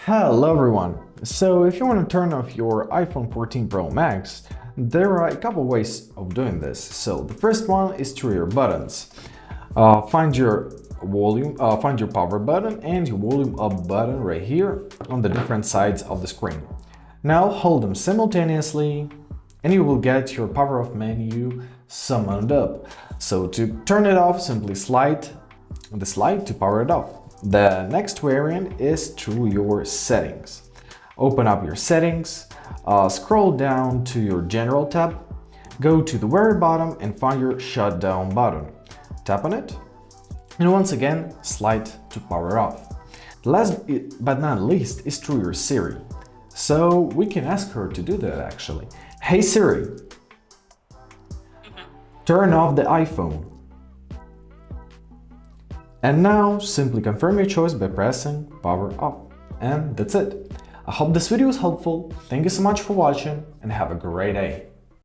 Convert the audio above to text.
Hello everyone! So if you want to turn off your iPhone 14 Pro Max, there are a couple ways of doing this. So the first one is through your buttons. Find your power button and your volume up button right here on the different sides of the screen. Now hold them simultaneously and you will get your power off menu summoned up. So to turn it off, simply slide the slide to power it off. The next variant is through your settings. Open up your settings, scroll down to your general tab, go to the very bottom and find your shutdown button. Tap on it and once again slide to power off. Last but not least is through your Siri. So we can ask her to do that actually. Hey Siri, turn off the iPhone. And now simply confirm your choice by pressing power off. And that's it. I hope this video was helpful. Thank you so much for watching and have a great day.